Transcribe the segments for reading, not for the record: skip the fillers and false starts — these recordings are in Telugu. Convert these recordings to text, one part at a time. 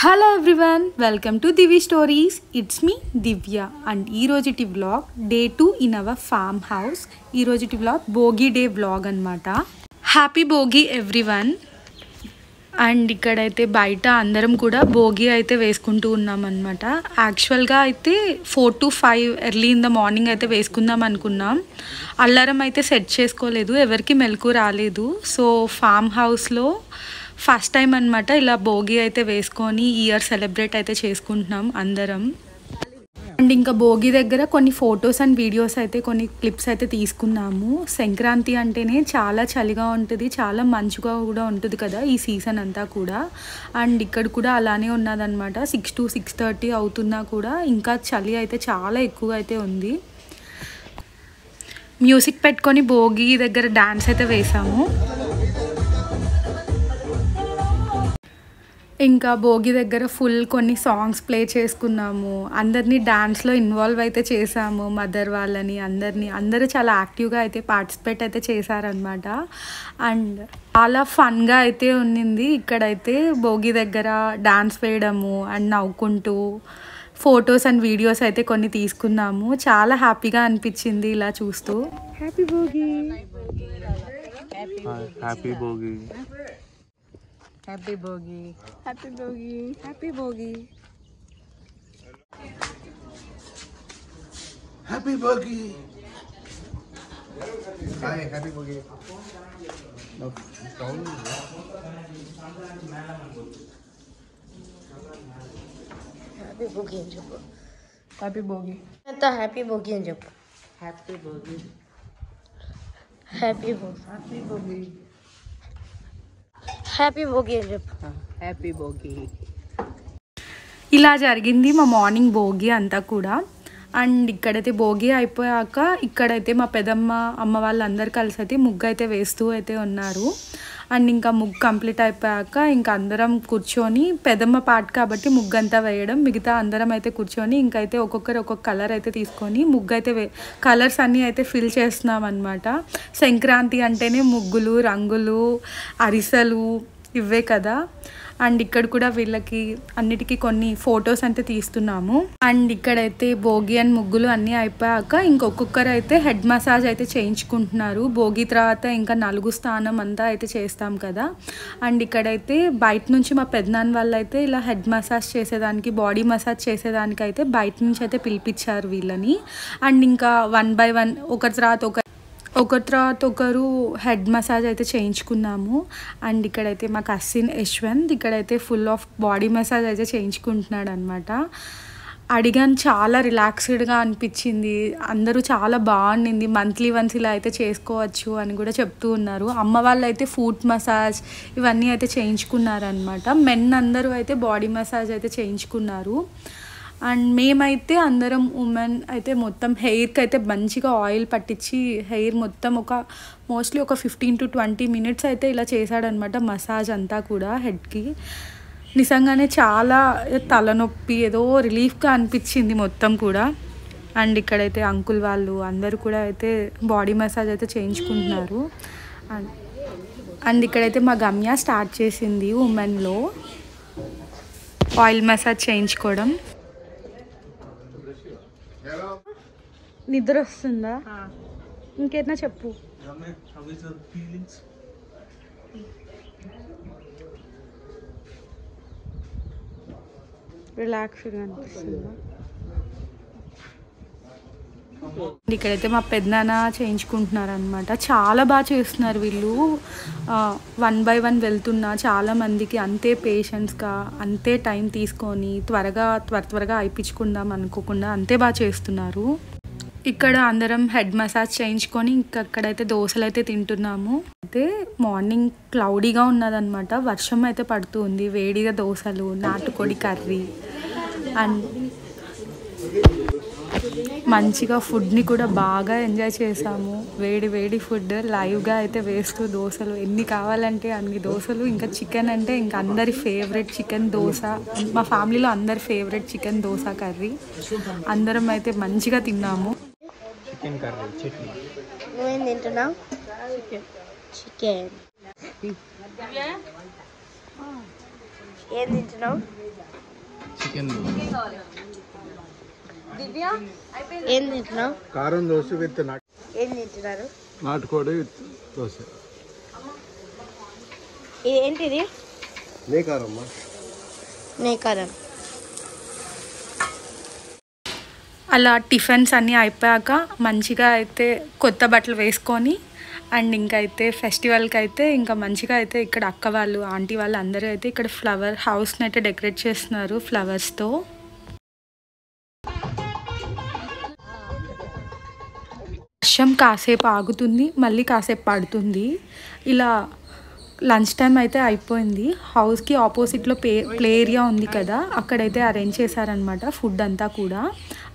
Hello everyone, welcome to Divi stories. It's me Divya and ఈ రోజుటి vlog day 2 in our farm house. ఈ రోజుటి వ్లాగ్ భోగి డే వ్లాగ్ అనమాట. Happy Bhogi everyone. అండ్ ఇక్కడైతే బయట అందరం కూడా భోగి అయితే వేసుకుంటూ ఉన్నాం అనమాట. యాక్చువల్గా అయితే 4 to 5 early in the morning అయితే వేసుకుందాం అనుకున్నాం. అల్లారం అయితే సెట్ చేసుకోలేదు, ఎవరికి మెలకు రాలేదు. సో ఫామ్ హౌస్లో ఫస్ట్ టైం అనమాట ఇలా భోగి అయితే వేసుకొని ఇయర్ సెలబ్రేట్ అయితే చేసుకుంటున్నాం అందరం. అండ్ ఇంకా భోగి దగ్గర కొన్ని ఫొటోస్ అండ్ వీడియోస్ అయితే కొన్ని క్లిప్స్ అయితే తీసుకున్నాము. సంక్రాంతి అంటేనే చాలా చలిగా ఉంటుంది, చాలా మంచుగా కూడా ఉంటుంది కదా ఈ సీజన్ అంతా కూడా. అండ్ ఇక్కడ కూడా అలానే ఉన్నదన్నమాట. 6 to 6:30 అవుతున్నా కూడా ఇంకా చలి అయితే చాలా ఎక్కువ అయితే ఉంది. మ్యూజిక్ పెట్టుకొని భోగి దగ్గర డ్యాన్స్ అయితే వేసాము. ఇంకా భోగి దగ్గర ఫుల్ కొన్ని సాంగ్స్ ప్లే చేసుకున్నాము. అందరినీ డ్యాన్స్లో ఇన్వాల్వ్ అయితే చేసాము, మదర్ వాళ్ళని అందరూ చాలా యాక్టివ్గా అయితే పార్టిసిపేట్ అయితే చేశారనమాట. అండ్ చాలా ఫన్గా అయితే ఉన్నింది. ఇక్కడైతే భోగి దగ్గర డ్యాన్స్ వేయడము అండ్ నవ్వుకుంటూ ఫొటోస్ అండ్ వీడియోస్ అయితే కొన్ని తీసుకున్నాము. చాలా హ్యాపీగా అనిపించింది ఇలా చూస్తూ. Happy Bhogi. Happy Bhogi. Happy Bogi. Happy Bogi. Happy Bogi. Happy Bogi. Hi, Happy Bogi. No, down. Happy Bogi అని చెప్పు. హ్యాపీ భోగి. ఎంత హ్యాపీ భోగి అని చెప్పు. Happy Bhogi. Happy Bhogi. Happy Bhogi. Happy Bhogi అని చెప్పు. హ్యాపీ భోగి. ఇలా జరిగింది మా మార్నింగ్ భోగి అంతా కూడా. అండ్ ఇక్కడైతే భోగి అయిపోయాక ఇక్కడైతే మా పెదమ్మ అమ్మ వాళ్ళందరూ కలిసి అయితే ముగ్గు అయితే వేస్తూ అయితే ఉన్నారు. అండ్ ఇంకా ముగ్గు కంప్లీట్ అయిపోయాక ఇంకా అందరం కూర్చొని, పెదమ్మ పార్ట్ కాబట్టి ముగ్గు అంతా వేయడం, మిగతా అందరం అయితే కూర్చొని ఇంకైతే ఒక్కొక్కరు ఒక్కొక్క కలర్ అయితే తీసుకొని ముగ్గు అయితే కలర్స్ అన్నీ అయితే ఫిల్ చేస్తున్నాం అనమాట. సంక్రాంతి అంటేనే ముగ్గులు, రంగులు, అరిసెలు ఇవే కదా. అండ్ ఇక్కడ కూడా వీళ్ళకి అన్నిటికీ కొన్ని ఫొటోస్ అయితే తీస్తున్నాము. అండ్ ఇక్కడైతే భోగి అండ్ ముగ్గులు అన్నీ అయిపోయాక ఇంకొకరు అయితే హెడ్ మసాజ్ అయితే చేయించుకుంటున్నారు. భోగి తర్వాత ఇంకా నలుగు స్నానం అంతా అయితే చేస్తాం కదా. అండ్ ఇక్కడైతే బయట నుంచి మా పెద్దనాన్న వాళ్ళు అయితే ఇలా హెడ్ మసాజ్ చేసేదానికి, బాడీ మసాజ్ చేసేదానికి అయితే బయట నుంచి అయితే పిలిపించారు వీళ్ళని. అండ్ ఇంకా 1 by 1 ఒకరి తర్వాత ఒకరు హెడ్ మసాజ్ అయితే చేయించుకున్నాము. అండ్ ఇక్కడైతే మా కజిన్ యశ్వంత్ ఇక్కడైతే ఫుల్ ఆఫ్ బాడీ మసాజ్ అయితే చేయించుకుంటున్నాడు అనమాట. అడిగాను, చాలా రిలాక్స్డ్గా అనిపించింది, అందరూ చాలా బాగుండింది, మంత్లీ వన్స్ ఇలా అయితే చేసుకోవచ్చు అని కూడా చెప్తూ ఉన్నారు. అమ్మ వాళ్ళు అయితే ఫుట్ మసాజ్ ఇవన్నీ అయితే చేయించుకున్నారనమాట. మెన్ అందరూ అయితే బాడీ మసాజ్ అయితే చేయించుకున్నారు. అండ్ మేమైతే అందరం ఉమెన్ అయితే మొత్తం హెయిర్కి అయితే మంచిగా ఆయిల్ పట్టించి హెయిర్ మొత్తం మోస్ట్లీ ఒక 15 to 20 minutes అయితే ఇలా చేశాడనమాట మసాజ్ అంతా కూడా హెడ్కి. నిజంగానే చాలా తలనొప్పి ఏదో రిలీఫ్గా అనిపించింది మొత్తం కూడా. అండ్ ఇక్కడైతే అంకుల్ వాళ్ళు అందరూ కూడా అయితే బాడీ మసాజ్ అయితే చేయించుకుంటున్నారు. అండ్ ఇక్కడైతే మా గమ్య స్టార్ట్ చేసింది ఉమెన్లో ఆయిల్ మసాజ్ చేయించుకోవడం. నిద్ర వస్తుందా? ఇంకేనా చెప్పు. రిలాక్స్గా అనిపిస్తుందా? ఇక్కడైతే మా పెద్దనాన్న చేయించుకుంటున్నారు అనమాట. చాలా బాగా చేస్తున్నారు వీళ్ళు. 1 by 1 వెళ్తున్నా చాలా మందికి అంతే పేషెన్స్గా, అంతే టైం తీసుకొని త్వరగా అయిపించుకుందాం అనుకోకుండా అంతే బాగా చేస్తున్నారు. ఇక్కడ అందరం హెడ్ మసాజ్ చేయించుకొని అక్కడైతే దోశలు అయితే తింటున్నాము. అయితే మార్నింగ్ క్లౌడీగా ఉన్నదనమాట, వర్షం అయితే పడుతుంది. వేడిగా దోశలు, నాటుకోడి కర్రీ అండ్ మంచిగా ఫుడ్ని కూడా బాగా ఎంజాయ్ చేసాము. వేడి ఫుడ్ లైవ్గా అయితే వేస్తూ దోశలు ఎన్ని కావాలంటే అన్ని దోశలు. ఇంకా చికెన్ అంటే ఇంకా అందరి ఫేవరెట్ చికెన్ దోశ, మా ఫ్యామిలీలో అందరి ఫేవరెట్ చికెన్ దోశ కర్రీ. అందరం అయితే మంచిగా తిన్నాము. Chicken curry, chutney. నువ్వేం తింటున్నావు? చికెన్. ఏం తింటున్నావు? చికెన్ ఏం తింటున్నావు? కారం దోశ విత్ ఏం తింటున్నారు? నాటుకోడి విత్ దోశ. ఏంటిది? మేకారమ్మా. మేకారం. అలా టిఫిన్స్ అన్నీ అయిపోయాక మంచిగా అయితే కొత్త బట్టలు వేసుకొని అండ్ ఇంకా అయితే ఫెస్టివల్కి అయితే ఇంకా మంచిగా అయితే ఇక్కడ అక్క వాళ్ళు ఆంటీ వాళ్ళు అందరూ అయితే ఇక్కడ ఫ్లవర్ హౌస్ని అయితే డెకరేట్ చేస్తున్నారు ఫ్లవర్స్తో. వర్షం కాసేపు ఆగుతుంది, మళ్ళీ కాసేపు పడుతుంది. ఇలా లంచ్ టైం అయితే అయిపోయింది. హౌస్కి ఆపోజిట్లో ప్లే ఏరియా ఉంది కదా, అక్కడైతే అరేంజ్ చేశారనమాట ఫుడ్ అంతా కూడా.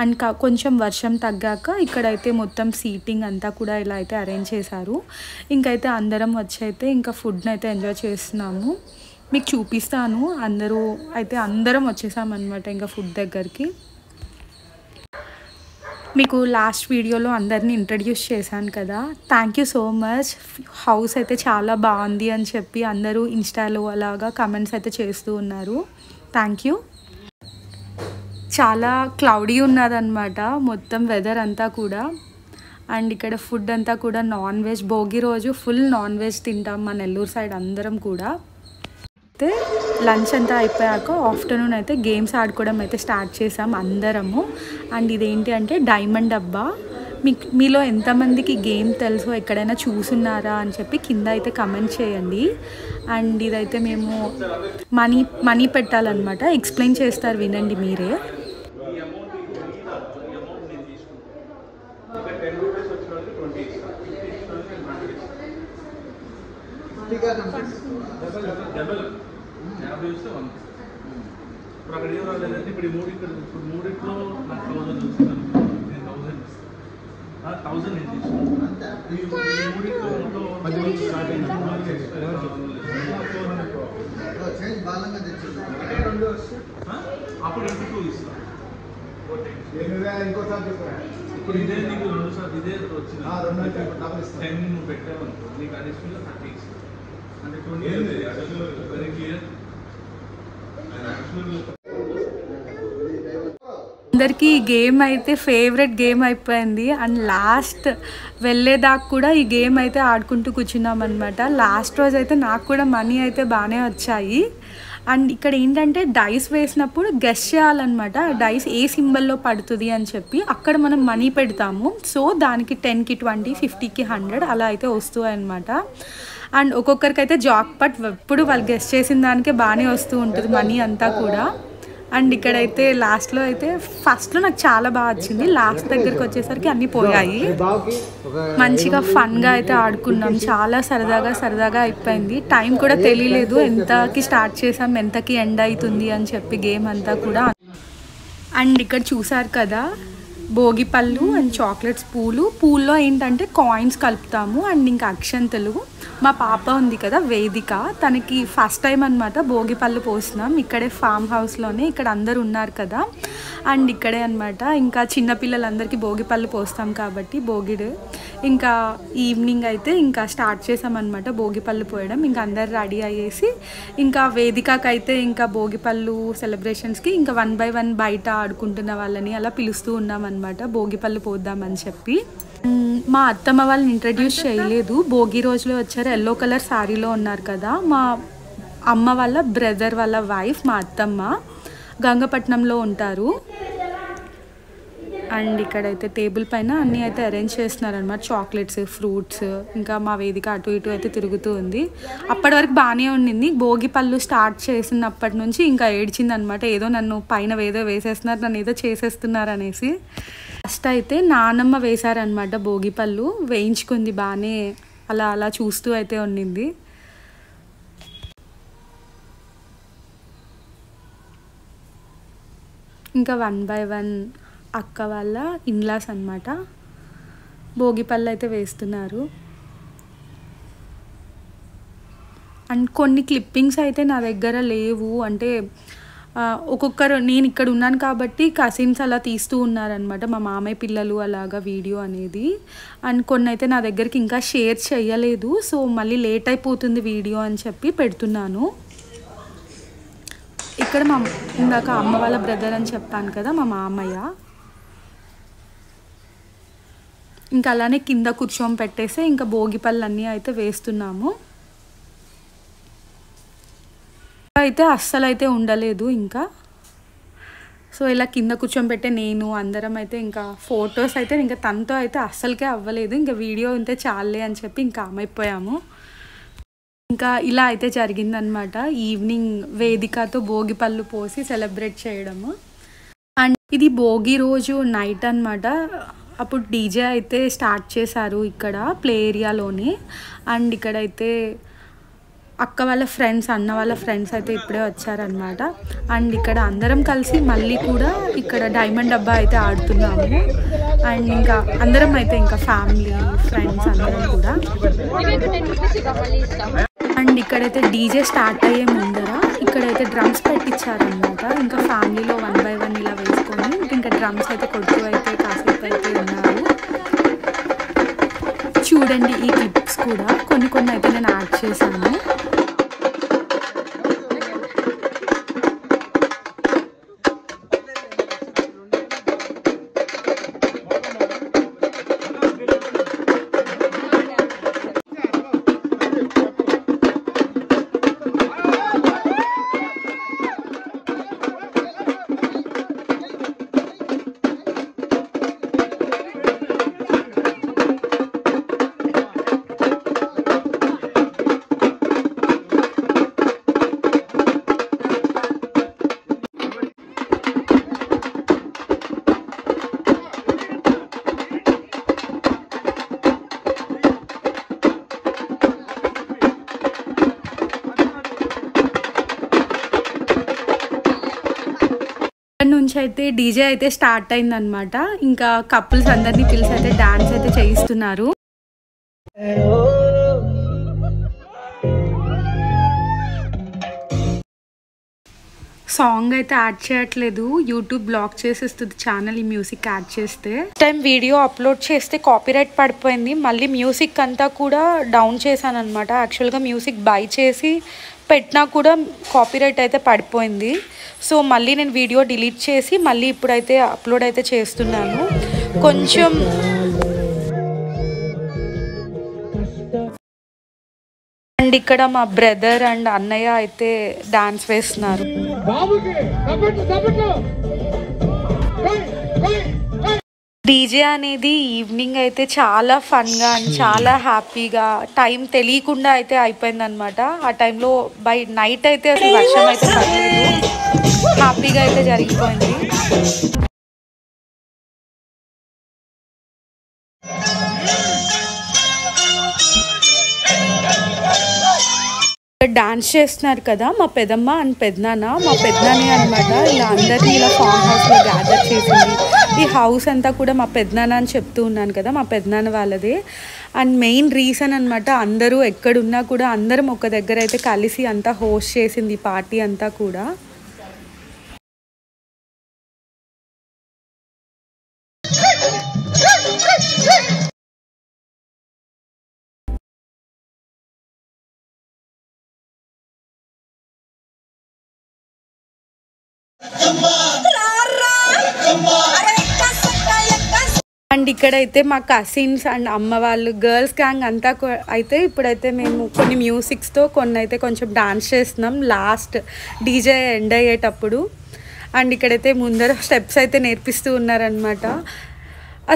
అండ్ కొంచెం వర్షం తగ్గాక ఇక్కడైతే మొత్తం సీటింగ్ అంతా కూడా ఇలా అయితే అరేంజ్ చేశారు. ఇంకైతే అందరం వచ్చి అయితే ఇంకా ఫుడ్ని అయితే ఎంజాయ్ చేస్తున్నాము. మీకు చూపిస్తాను. అందరం వచ్చేసామన్నమాట ఇంకా ఫుడ్ దగ్గరికి. మీకు లాస్ట్ వీడియోలో అందరినీ ఇంట్రడ్యూస్ చేశాను కదా, thank you so much. House అయితే చాలా బాగుంది అని చెప్పి అందరూ ఇన్స్టాలో అలాగా కమెంట్స్ అయితే చేస్తూ ఉన్నారు. Thank you. చాలా క్లౌడీ ఉన్నదన్నమాట మొత్తం వెదర్ అంతా కూడా. అండ్ ఇక్కడ ఫుడ్ అంతా కూడా నాన్ వెజ్. భోగి రోజు ఫుల్ నాన్ వెజ్ తింటాం మా నెల్లూరు సైడ్ అందరం కూడా. అయితే లంచ్ అంతా అయిపోయాక ఆఫ్టర్నూన్ అయితే గేమ్స్ ఆడుకోవడం అయితే స్టార్ట్ చేసాం అందరము. అండ్ ఇదేంటి అంటే డైమండ్ డబ్బా. మీలో ఎంతమందికి గేమ్ తెలుసో, ఎక్కడైనా చూసున్నారా అని చెప్పి కింద అయితే కమెంట్ చేయండి. అండ్ ఇదైతే మేము మనీ పెట్టాలన్నమాట. ఎక్స్ప్లెయిన్ చేస్తారు, వినండి మీరే. ఇప్పుడు అక్కడ ఏం రాలేదంటే ఇప్పుడు మూడిట్లో నాకు 1000 వచ్చింది. నేను 1000 నేను తీసుకున్నాను. మూడిట్లో 10 నుంచి స్టార్ట్ అయింది. అప్పుడు 2 ఇస్తాను. ఇప్పుడు ఇదే నీకు 2 సార్లు ఇదే వచ్చింది. 10 నువ్వు పెట్టావనుకో నీకు అడిషనల్ 30 ఇస్తాను. అంటే 20 వెరీ క్లియర్. అందరికీ ఈ గేమ్ అయితే ఫేవరెట్ గేమ్ అయిపోయింది. అండ్ లాస్ట్ వెళ్ళేదాకా కూడా ఈ గేమ్ అయితే ఆడుకుంటూ కూర్చున్నాం అనమాట. లాస్ట్ రోజు అయితే నాకు కూడా మనీ అయితే బాగానే వచ్చాయి. అండ్ ఇక్కడ ఏంటంటే డైస్ వేసినప్పుడు గెస్ చేయాలన్నమాట. డైస్ ఏ సింబల్లో పడుతుంది అని చెప్పి అక్కడ మనం మనీ పెడతాము. సో దానికి 10కి 20, 50కి 100 అలా అయితే వస్తాయి అన్నమాట. అండ్ ఒక్కొక్కరికి అయితే జాక్ పట్ ఎప్పుడు వాళ్ళు గెస్ చేసిన దానికే బాగానే వస్తూ ఉంటుంది మనీ అంతా కూడా. అండ్ ఇక్కడైతే లాస్ట్లో అయితే ఫస్ట్లో నాకు చాలా బాగా వచ్చింది. లాస్ట్ దగ్గరికి వచ్చేసరికి అన్నీ పోయాయి. మంచిగా ఫన్గా అయితే ఆడుకున్నాం. చాలా సరదాగా అయిపోయింది. టైం కూడా తెలియలేదు. ఎంతకి స్టార్ట్ చేసాం, ఎంతకి ఎండ్ అవుతుంది అని చెప్పి గేమ్ అంతా కూడా. అండ్ ఇక్కడ చూసారు కదా భోగి పళ్ళు అండ్ చాక్లెట్స్, పూల్లో ఏంటంటే కాయిన్స్ కలుపుతాము. అండ్ ఇంకా అక్షంతలు. మా పాప ఉంది కదా వేదిక, తనకి ఫస్ట్ టైం అనమాట భోగి పళ్ళు పోసినాం. ఇక్కడే ఫామ్ హౌస్లోనే, ఇక్కడ అందరు ఉన్నారు కదా. అండ్ ఇక్కడే అనమాట ఇంకా చిన్నపిల్లలందరికీ భోగి పళ్ళు పోస్తాం కాబట్టి భోగిడు. ఇంకా ఈవినింగ్ అయితే ఇంకా స్టార్ట్ చేసామన్నమాట భోగి పళ్ళు పోయడం. ఇంకా అందరు రెడీ అయ్యేసి ఇంకా వేదికకైతే ఇంకా భోగి పళ్ళు సెలబ్రేషన్స్కి ఇంకా 1 by 1 బయట ఆడుకుంటున్న వాళ్ళని అలా పిలుస్తూ ఉన్నామన్నమాట భోగి పళ్ళు పోద్దామని చెప్పి. మా అత్తమ్మ వాళ్ళని ఇంట్రడ్యూస్ చేయలేదు. భోగి రోజులో వచ్చారు. ఎల్లో కలర్ శారీలో ఉన్నారు కదా, మా అమ్మ వాళ్ళ బ్రదర్ వాళ్ళ వైఫ్ మా అత్తమ్మ. గంగపట్నంలో ఉంటారు. అండ్ ఇక్కడైతే టేబుల్ పైన అన్నీ అయితే అరేంజ్ చేస్తున్నారనమాట. Chocolates, fruits. ఇంకా మా వేదిక అటు ఇటు అయితే తిరుగుతూ ఉంది. అప్పటి వరకు బాగానే ఉండింది. భోగి పళ్ళు స్టార్ట్ చేసినప్పటి నుంచి ఇంకా ఏడ్చింది అనమాట. ఏదో నన్ను పైన ఏదో వేసేస్తున్నారు, నన్ను ఏదో చేసేస్తున్నారు అనేసి. ఫస్ట్ అయితే నానమ్మ వేశారనమాట భోగి పళ్ళు. వేయించుకుంది బాగానే, అలా చూస్తూ అయితే ఉండింది. ఇంకా 1 by 1 అక్క వాళ్ళ ఇన్లాస్ అనమాట భోగి పళ్ళు అయితే వేస్తున్నారు. అండ్ కొన్ని క్లిప్పింగ్స్ అయితే నా దగ్గర లేవు. అంటే ఒక్కొక్కరు, నేను ఇక్కడ ఉన్నాను కాబట్టి కజిన్స్ అలా తీస్తూ ఉన్నారనమాట, మా మామయ్య పిల్లలు అలాగా వీడియో అనేది. అండ్ కొన్ని అయితే నా దగ్గరికి ఇంకా షేర్ చేయలేదు. సో మళ్ళీ లేట్ అయిపోతుంది వీడియో అని చెప్పి పెడుతున్నాను. ఇక్కడ ఇందాక అమ్మ వాళ్ళ బ్రదర్ అని చెప్పాను కదా, మా మామయ్య. ఇంకా అలానే కింద కూర్చొని పెట్టేసి ఇంకా భోగి పళ్ళన్నీ అయితే వేస్తున్నాము. అయితే అస్సలు అయితే ఉండలేదు ఇంకా. సో ఇలా కింద కూర్చొని పెట్టే నేను అందరం అయితే ఇంకా ఫొటోస్ అయితే ఇంకా తనతో అయితే అస్సలకే అవ్వలేదు. ఇంకా వీడియో ఉంటే చాలే అని చెప్పి ఇంకా ఆమైపోయాము. ఇంకా ఇలా అయితే జరిగిందనమాట ఈవినింగ్ వేదికతో భోగి పళ్ళు పోసి సెలబ్రేట్ చేయడము. అండ్ ఇది భోగి రోజు నైట్ అనమాట. అప్పుడు డీజే అయితే స్టార్ట్ చేశారు ఇక్కడ ప్లే ఏరియాలోనే. అండ్ ఇక్కడైతే అక్క వాళ్ళ ఫ్రెండ్స్, అన్న వాళ్ళ ఫ్రెండ్స్ అయితే ఇప్పుడే వచ్చారనమాట. అండ్ ఇక్కడ అందరం కలిసి మళ్ళీ కూడా ఇక్కడ డైమండ్ డబ్బా అయితే ఆడుతున్నాము. అండ్ ఇంకా అందరం అయితే ఇంకా ఫ్యామిలీ ఫ్రెండ్స్ అందరం కూడా. అండ్ ఇక్కడైతే డీజే స్టార్ట్ అయ్యే ముందర ఇక్కడైతే డ్రమ్స్ పెట్టించారనమాట. ఇంకా ఫ్యామిలీలో 1 by 1 ఇలా వేసుకొని ఇంకా డ్రమ్స్ అయితే కొడుతూ అయితే కాసేపు అయితే ఉన్నారు. చూడండి ఈ క్లిప్స్ కూడా కొన్ని అయితే నేను యాడ్ చేశాను. నుంచి అయితే డీజే అయితే స్టార్ట్ అయిందనమాట. ఇంకా కపుల్స్ అందరినీ పిలిచి అయితే డాన్స్ అయితే చేయిస్తున్నారు. సాంగ్ అయితే యాడ్ చేయట్లేదు, యూట్యూబ్ బ్లాక్ చేసేస్తుంది ఛానల్ ఈ మ్యూజిక్ యాడ్ చేస్తే. టైం వీడియో అప్లోడ్ చేస్తే కాపీరైట్ పడిపోయింది. మళ్ళీ మ్యూజిక్ అంతా కూడా డౌన్ చేశాను అనమాట. యాక్చువల్గా మ్యూజిక్ బై చేసి పెట్టినా కూడా కాపీరైట్ అయితే పడిపోయింది. సో మళ్ళీ నేను వీడియో డిలీట్ చేసి మళ్ళీ ఇప్పుడైతే అప్లోడ్ అయితే చేస్తున్నాను. కొంచెం అండ్ ఇక్కడ మా బ్రదర్ అండ్ అన్నయ్య అయితే డాన్స్ వేస్తున్నారు. డీజే అనేది ఈవినింగ్ అయితే చాలా ఫన్గా అండ్ చాలా హ్యాపీగా టైం తెలియకుండా అయితే అయిపోయింది అనమాట. ఆ టైంలో బై నైట్ అయితే అసలు వర్షం అయితే పడలేదు, హ్యాపీగా అయితే జరిగిపోయింది. డాన్స్ చేస్తున్నారు కదా మా పెదమ్మ అండ్ పెద్దనాన్న. మా పెద్దనాన్న అనమాట ఇలా అందరినీ ఇలా ఫామ్ హౌస్లో గ్యాదర్ చేసింది. ఈ హౌస్ అంతా కూడా మా పెద్దనాన్న అని చెప్తూ ఉన్నాను కదా, మా పెద్దనాన్న వాళ్ళదే. అండ్ మెయిన్ రీజన్ అనమాట అందరూ ఎక్కడున్నా కూడా అందరం ఒక దగ్గర అయితే కలిసి అంతా హోస్ట్ చేసింది ఈ పార్టీ అంతా కూడా. అండ్ ఇక్కడైతే మా కజిన్స్ అండ్ అమ్మ వాళ్ళు గర్ల్స్ గ్యాంగ్ అంతా అయితే ఇప్పుడైతే మేము కొన్ని మ్యూజిక్స్తో కొన్ని అయితే కొంచెం డాన్స్ చేస్తున్నాం లాస్ట్ డీజే ఎండ్ అయ్యేటప్పుడు. అండ్ ఇక్కడైతే ముందర స్టెప్స్ అయితే నేర్పిస్తూ ఉన్నారనమాట.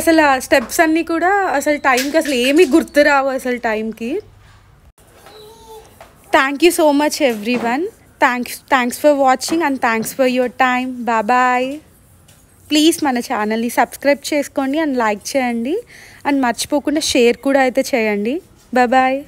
అసలు ఆ స్టెప్స్ అన్నీ కూడా అసలు టైంకి అసలు ఏమీ గుర్తురావు అసలు టైంకి. Thank you so much everyone. Thanks for watching and thanks for your time. Bye. Please మన ఛానల్ని సబ్స్క్రైబ్ చేసుకోండి అండ్ లైక్ చేయండి అండ్ మర్చిపోకుండా షేర్ కూడా అయితే చేయండి. బాయ్.